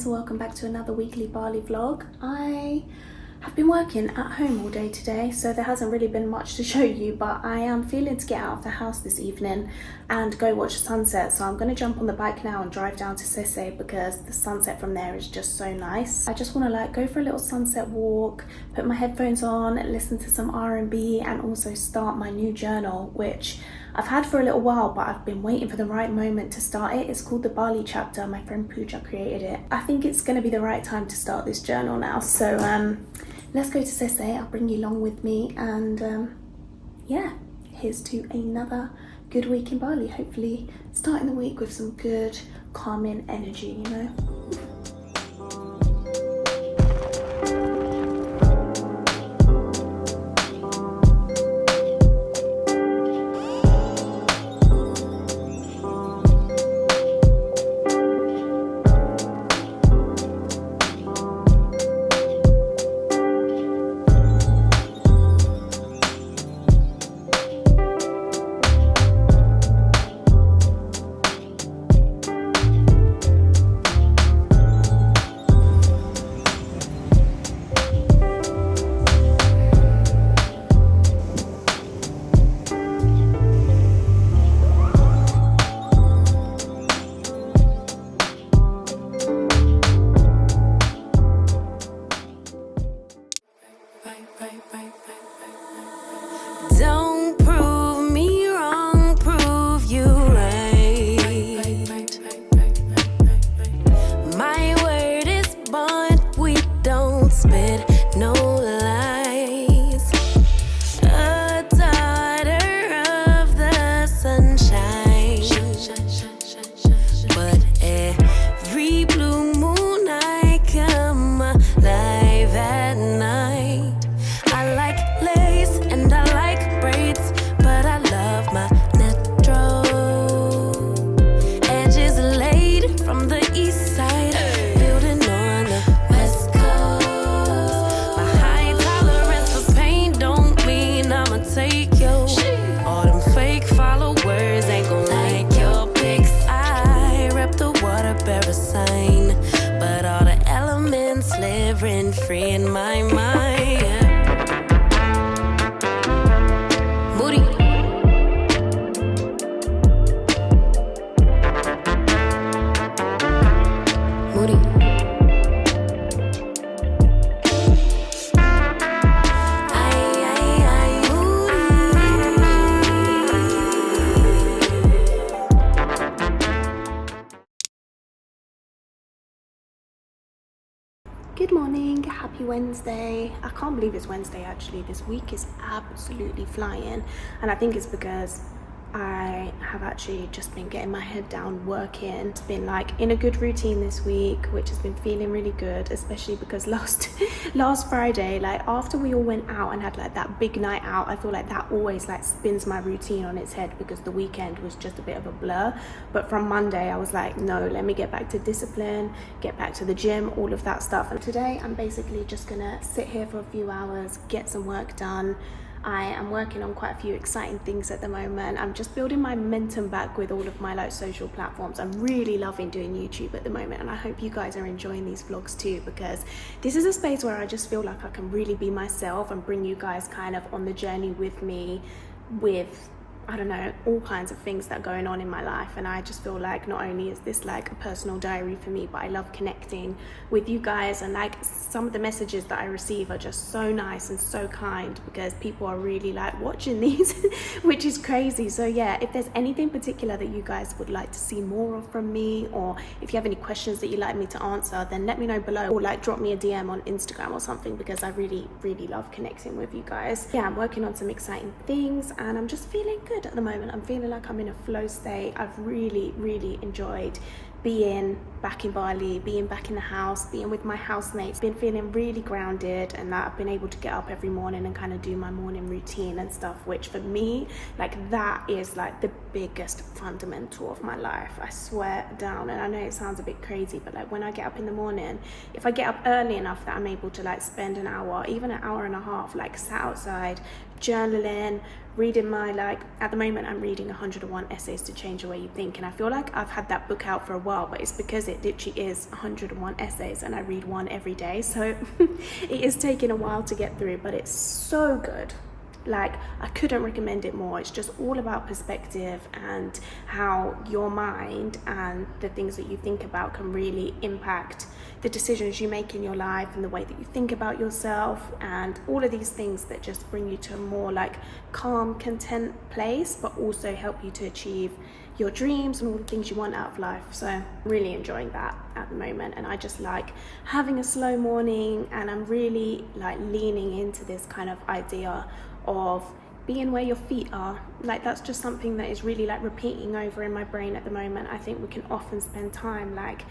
guys, welcome back to another weekly Bali vlog. I have been working at home all day today, so there hasn't really been much to show you, but I am feeling to get out of the house this evening and go watch the sunset. So I'm going to jump on the bike now and drive down to Sese because the sunset from there is just so nice. I just want to go for a little sunset walk, put my headphones on, listen to some R&B, and also start my new journal, which I've had for a little while, but I've been waiting for the right moment to start it. It's called the Bali chapter. My friend Pooja created it. I think it's going to be the right time to start this journal now. So let's go to Sese. I'll bring you along with me, and yeah, here's to another good week in Bali. Hopefully starting the week with some good calming energy, you know. Don't prove me wrong, prove you right. My word is bond, we don't spit no lies. A daughter of the sunshine, but every blue moon I come alive at night. I like lace and I like braids, but I love my natural. Edges laid from the east side, building on the west coast. My high tolerance for pain don't mean I'ma take you. All them fake followers ain't gon' like your pics. I rep the water-bearer sign, but all the elements live rent-free in my mind. Good morning, happy Wednesday. I can't believe it's Wednesday actually. This week is absolutely flying, and I think it's because I have actually just been getting my head down working. It's been in a good routine this week, which has been feeling really good, especially because last Friday, after we all went out and had that big night out, I feel like that always spins my routine on its head because the weekend was just a bit of a blur. But from Monday I was like, no, let me get back to discipline, get back to the gym, all of that stuff. And today I'm basically just gonna sit here for a few hours, get some work done. I am working on quite a few exciting things at the moment. I'm just building my momentum back with all of my social platforms. I'm really loving doing YouTube at the moment, and I hope you guys are enjoying these vlogs too, because this is a space where I just feel like I can really be myself and bring you guys kind of on the journey with me with, I don't know, all kinds of things that are going on in my life. And I just feel like not only is this a personal diary for me, but I love connecting with you guys, and some of the messages that I receive are just so nice and so kind because people are really watching these which is crazy. So yeah, if there's anything particular that you guys would like to see more of from me, or if you have any questions that you'd like me to answer, then let me know below, or drop me a DM on Instagram or something, because I really love connecting with you guys. Yeah, I'm working on some exciting things and I'm just feeling good at the moment. I'm feeling like I'm in a flow state. I've really enjoyed being back in Bali, being back in the house, being with my housemates. Been feeling really grounded, and that I've been able to get up every morning and kind of do my morning routine and stuff, which for me, that is the biggest fundamental of my life, I swear down. And I know it sounds a bit crazy, but like when I get up in the morning, if I get up early enough that I'm able to like spend an hour, even an hour and a half, like sat outside, journaling, reading my, like, at the moment I'm reading 101 Essays to Change the Way You Think, and I feel like I've had that book out for a while, but it's because it literally is 101 essays and I read one every day, so it is taking a while to get through, but it's so good. Like, I couldn't recommend it more. It's just all about perspective and how your mind and the things that you think about can really impact the decisions you make in your life and the way that you think about yourself, and all of these things that just bring you to a more like calm, content place, but also help you to achieve your dreams and all the things you want out of life. So I'm really enjoying that at the moment, and I just like having a slow morning, and I'm really like leaning into this kind of idea of being where your feet are. Like, that's just something that is really like repeating over in my brain at the moment. I think we can often spend time like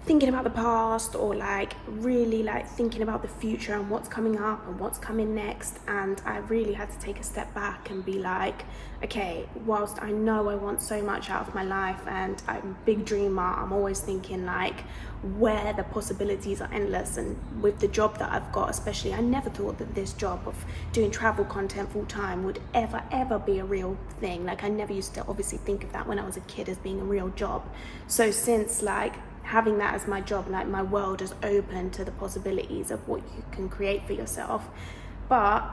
thinking about the past, or like really like thinking about the future and what's coming up and what's coming next, and I really had to take a step back and be like, okay, whilst I know I want so much out of my life and I'm a big dreamer, I'm always thinking like where the possibilities are endless. And with the job that I've got especially, I never thought that this job of doing travel content full time would ever be a real thing. Like, I never used to obviously think of that when I was a kid as being a real job. So since like having that as my job, like my world is open to the possibilities of what you can create for yourself. But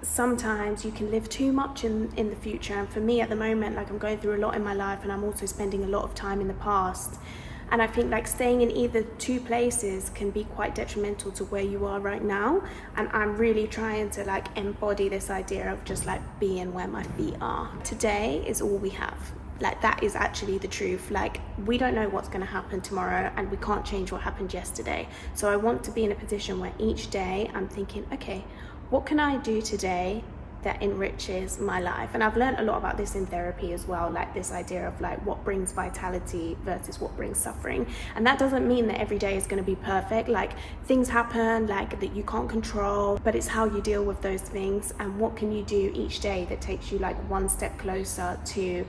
sometimes you can live too much in the future, and for me at the moment, like, I'm going through a lot in my life, and I'm also spending a lot of time in the past, and I think like staying in either two places can be quite detrimental to where you are right now. And I'm really trying to like embody this idea of just like being where my feet are. Today is all we have. Like, that is actually the truth. Like, we don't know what's going to happen tomorrow, and we can't change what happened yesterday. So I want to be in a position where each day I'm thinking, okay, what can I do today that enriches my life? And I've learned a lot about this in therapy as well, like this idea of like what brings vitality versus what brings suffering. And that doesn't mean that every day is going to be perfect. Like, things happen like that you can't control, but it's how you deal with those things, and what can you do each day that takes you like one step closer to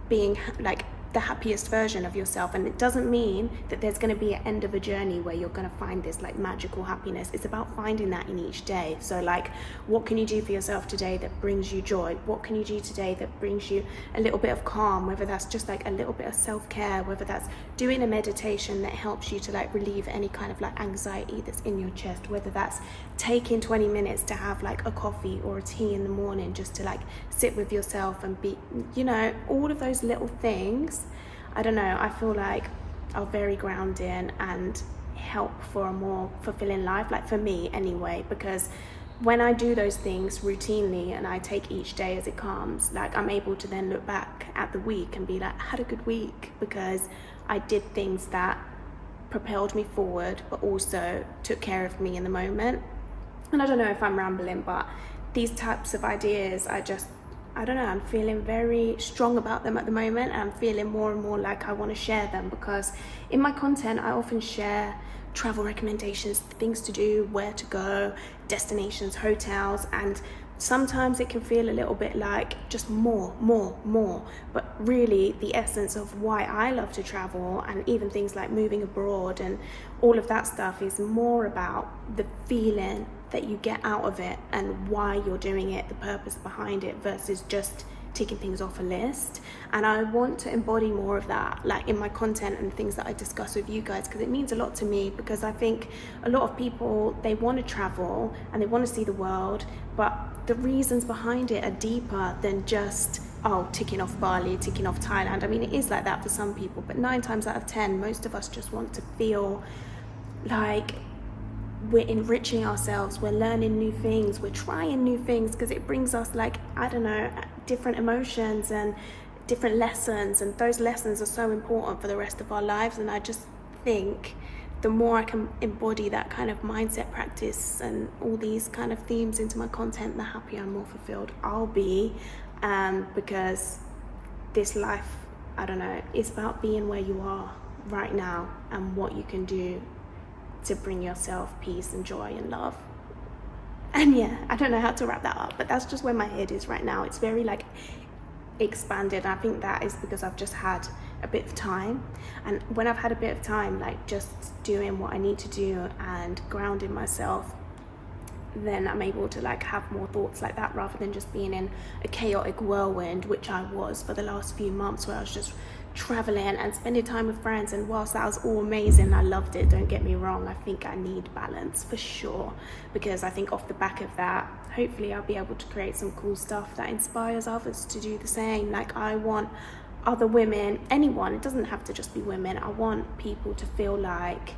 being like the happiest version of yourself. And it doesn't mean that there's going to be an end of a journey where you're going to find this like magical happiness. It's about finding that in each day. So like, what can you do for yourself today that brings you joy? What can you do today that brings you a little bit of calm, whether that's just like a little bit of self-care, whether that's doing a meditation that helps you to like relieve any kind of like anxiety that's in your chest, whether that's taking 20 minutes to have like a coffee or a tea in the morning just to like sit with yourself and be, you know, all of those little things, I don't know, I feel like are very grounding and help for a more fulfilling life, like for me anyway, because when I do those things routinely and I take each day as it comes, like I'm able to then look back at the week and be like, I had a good week because I did things that propelled me forward but also took care of me in the moment. And I don't know if I'm rambling, but these types of ideas, I don't know, I'm feeling very strong about them at the moment, and I'm feeling more and more like I want to share them, because in my content I often share travel recommendations, things to do, where to go, destinations, hotels, and sometimes it can feel a little bit like just more, but really the essence of why I love to travel, and even things like moving abroad and all of that stuff, is more about the feeling that you get out of it and why you're doing it, the purpose behind it, versus just ticking things off a list. And I want to embody more of that, like in my content and things that I discuss with you guys, because it means a lot to me. Because I think a lot of people, they want to travel and they want to see the world, but the reasons behind it are deeper than just, oh, ticking off Bali, ticking off Thailand. I mean, it is like that for some people, but 9 times out of 10, most of us just want to feel like we're enriching ourselves, we're learning new things, we're trying new things, because it brings us like, I don't know, different emotions and different lessons, and those lessons are so important for the rest of our lives. And I just think the more I can embody that kind of mindset practice and all these kind of themes into my content, the happier and more fulfilled I'll be, because this life, I don't know, it's about being where you are right now and what you can do to bring yourself peace and joy and love. And yeah, I don't know how to wrap that up, but that's just where my head is right now. It's very like expanded. I think that is because I've just had a bit of time, and when I've had a bit of time, like just doing what I need to do and grounding myself, then I'm able to like have more thoughts like that, rather than just being in a chaotic whirlwind, which I was for the last few months, where I was just traveling and spending time with friends. And whilst that was all amazing, I loved it, don't get me wrong, I think I need balance for sure, because I think off the back of that, hopefully I'll be able to create some cool stuff that inspires others to do the same. Like, I want other women, anyone, it doesn't have to just be women, I want people to feel like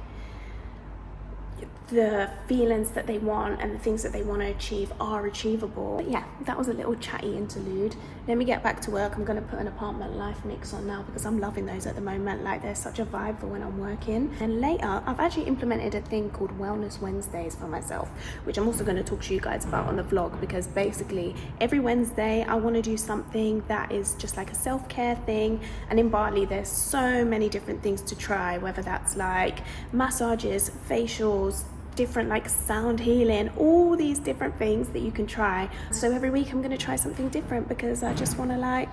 the feelings that they want and the things that they want to achieve are achievable. But yeah, that was a little chatty interlude. Let me get back to work. I'm going to put an apartment life mix on now, because I'm loving those at the moment. Like, they're such a vibe for when I'm working. And later, I've actually implemented a thing called Wellness Wednesdays for myself, which I'm also going to talk to you guys about on the vlog, because basically every Wednesday I want to do something that is just like a self-care thing. And in Bali, there's so many different things to try, whether that's like massages, facials, different like sound healing, all these different things that you can try. So every week I'm going to try something different, because I just want to like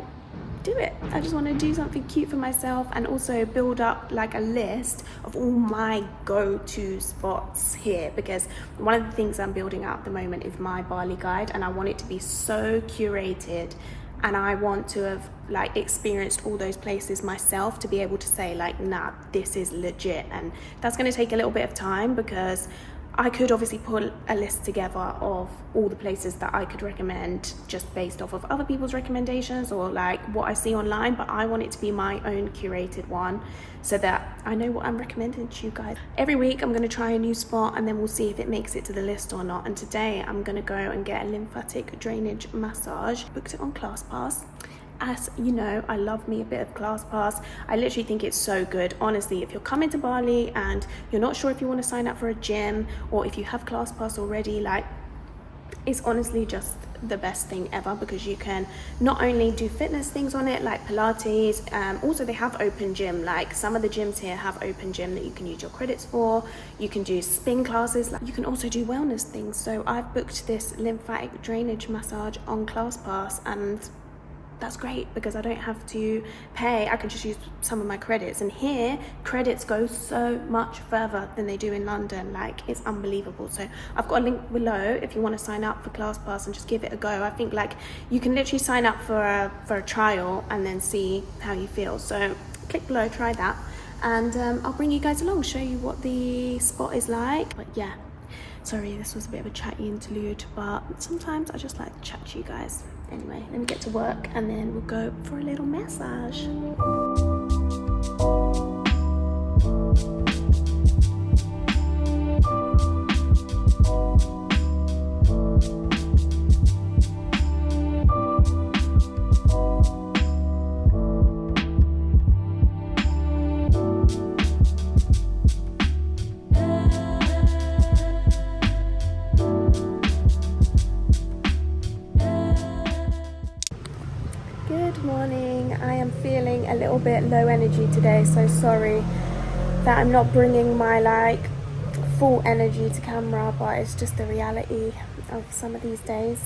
do it. I just want to do something cute for myself, and also build up like a list of all my go-to spots here, because one of the things I'm building out at the moment is my Bali guide, and I want it to be so curated, and I want to have like experienced all those places myself to be able to say like, nah, this is legit. And that's going to take a little bit of time, because I could obviously put a list together of all the places that I could recommend just based off of other people's recommendations or like what I see online, but I want it to be my own curated one, so that I know what I'm recommending to you guys. Every week I'm going to try a new spot, and then we'll see if it makes it to the list or not. And today I'm going to go and get a lymphatic drainage massage. Booked it on ClassPass. As you know, I love me a bit of ClassPass. I literally think it's so good. Honestly, if you're coming to Bali and you're not sure if you want to sign up for a gym, or if you have ClassPass already, like, it's honestly just the best thing ever, because you can not only do fitness things on it like Pilates, also they have open gym. Like, some of the gyms here have open gym that you can use your credits for. You can do spin classes, like, you can also do wellness things. So I've booked this lymphatic drainage massage on ClassPass, and that's great, because I don't have to pay. I can just use some of my credits, and here credits go so much further than they do in London. Like, it's unbelievable. So I've got a link below if you want to sign up for ClassPass and just give it a go. I think like you can literally sign up for a trial and then see how you feel. So click below, try that, and I'll bring you guys along, show you what the spot is like. But yeah, sorry, this was a bit of a chatty interlude, but sometimes I just like to chat to you guys. Anyway, let me get to work, and then we'll go for a little massage. Good morning. I am feeling a little bit low energy today, so sorry that I'm not bringing my like full energy to camera, but it's just the reality of some of these days.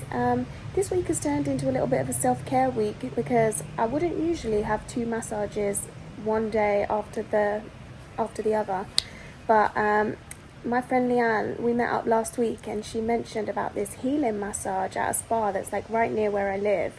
This week has turned into a little bit of a self-care week, because I wouldn't usually have 2 massages one day after the other, but my friend Leanne, we met up last week, and she mentioned about this healing massage at a spa that's like right near where I live,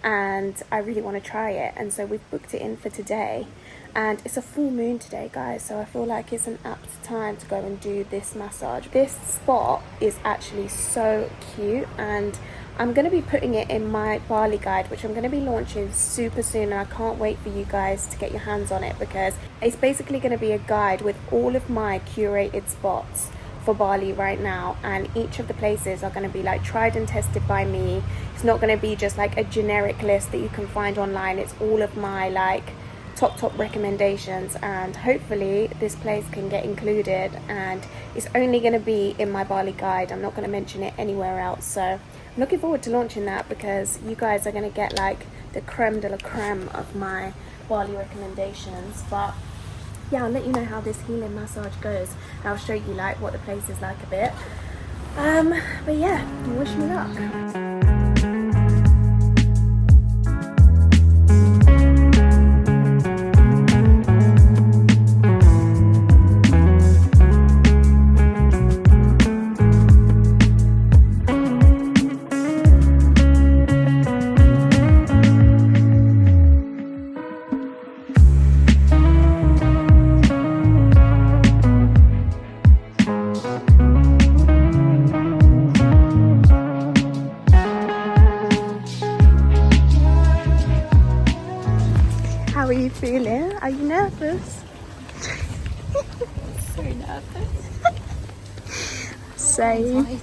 and I really want to try it. And so we've booked it in for today, and it's a full moon today, guys, so I feel like it's an apt time to go and do this massage. This spot is actually so cute, and I'm going to be putting it in my Bali guide, which I'm going to be launching super soon, and I can't wait for you guys to get your hands on it, because it's basically going to be a guide with all of my curated spots for Bali right now, and each of the places are going to be like tried and tested by me. It's not going to be just like a generic list that you can find online. It's all of my like top recommendations, and hopefully this place can get included, and it's only going to be in my Bali guide. I'm not going to mention it anywhere else, so I'm looking forward to launching that, because you guys are going to get like the creme de la creme of my Bali recommendations. But yeah, I'll let you know how this healing massage goes, and I'll show you like what the place is like a bit. But yeah, wish me luck. Are you nervous? So nervous. Same.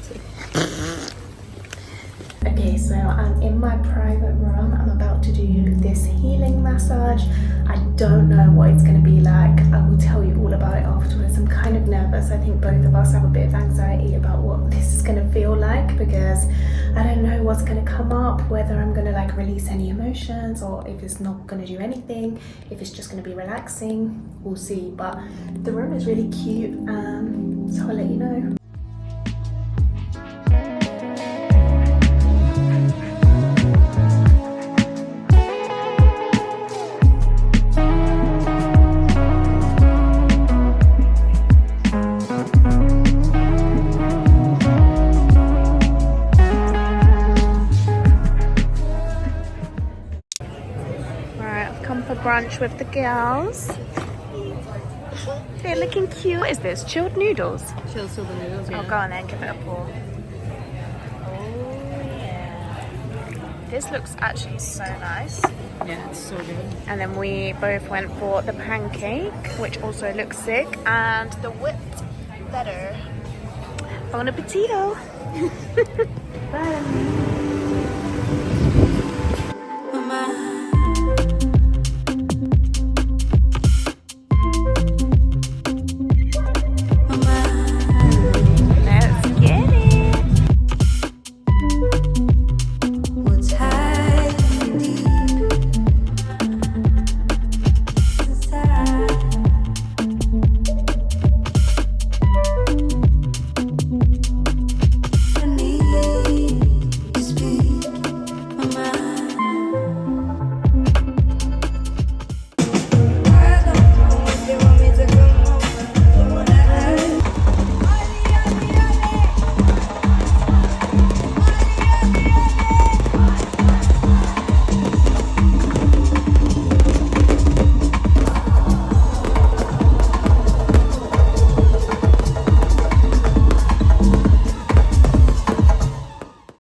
Okay, so I'm in my private room. I'm about to do this healing massage. I don't know what it's going to be like. I will tell you all about it afterwards. I'm kind of nervous. I think both of us have a bit of anxiety about what this is going to feel like, because I don't know what's going to come up, whether I'm going to like release any emotions or if it's not going to do anything, if it's just going to be relaxing. We'll see. But the room is really cute, so I'll let you know. For brunch with the girls. They're looking cute. What is this? Chilled noodles? Chilled silver noodles, yeah. Oh, go on then, give it a pour. Oh, yeah. This looks actually so nice. Yeah, it's so good. And then we both went for the pancake, which also looks sick, and the whipped butter. Bon appetito! Bye.